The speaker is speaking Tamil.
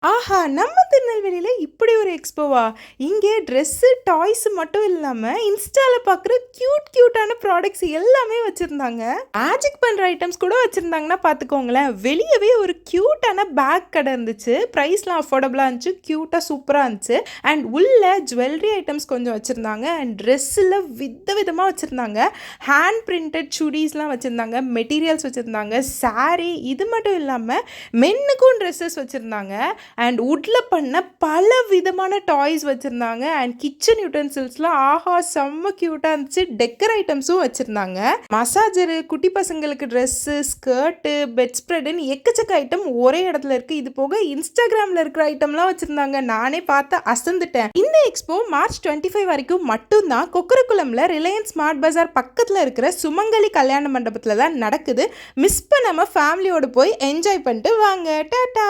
ஆஹா! நம்ம திருநெல்வேலியில இப்படி ஒரு எக்ஸ்போவா? இங்கே ட்ரெஸ்ஸு, டாய்ஸ் மட்டும் இல்லாம, இன்ஸ்டால பார்க்குற கியூட்டான ப்ராடக்ட்ஸ் எல்லாமே வச்சிருந்தாங்க. மேஜிக் பண்ற ஐட்டம்ஸ் கூட வச்சிருந்தாங்கன்னா பார்த்துக்கோங்களேன். வெளியவே ஒரு கியூட்டான பேக் கடை இருந்துச்சு. பிரைஸ்லாம் அஃபோர்டபுளா இருந்துச்சு. கியூட்டா சூப்பரா இருந்துச்சு. அண்ட் உள்ள ஜுவல்லரி ஐட்டம்ஸ் கொஞ்சம் வச்சிருந்தாங்க. அண்ட் ட்ரெஸ்ஸில விதமா வச்சிருந்தாங்க. ஹேண்ட் பிரிண்டட் சுடீஸ்லாம் வச்சிருந்தாங்க. மெட்டீரியல்ஸ் வச்சிருந்தாங்க. சாரி இது மட்டும் இல்லாம மென்னுக்கும் ட்ரெஸ்ஸஸ் வச்சிருந்தாங்க. அண்ட் வுட்டில் பண்ண பல விதமான டாய்ஸ் வச்சுருந்தாங்க. அண்ட் கிச்சன் யூட்டன்சில்ஸ்லாம் ஆஹா செம்ம க்யூட்டாக இருந்துச்சு. டெக்கர் ஐட்டம்ஸும் வச்சுருந்தாங்க. மசாஜரு, குட்டி பசங்களுக்கு ட்ரெஸ்ஸு, ஸ்கர்ட்டு, பெட் ஸ்ப்ரெடுன்னு எக்கச்சக்க ஐட்டம் ஒரே இடத்துல இருக்குது. இது போக இன்ஸ்டாகிராமில் இருக்கிற ஐட்டம்லாம் வச்சுருந்தாங்க. நானே பார்த்து அசந்துட்டேன். இந்த எக்ஸ்போ மார்ச் 25 வரைக்கும் மட்டும்தான் கொக்கரக்குளம்ல ரிலையன்ஸ் ஸ்மார்ட் பஜார் பக்கத்தில் இருக்கிற சுமங்கலி கல்யாண மண்டபத்தில் தான் நடக்குது. மிஸ் பண்ணாமல் ஃபேமிலியோடு போய் என்ஜாய் பண்ணிட்டு வாங்க. டாட்டா.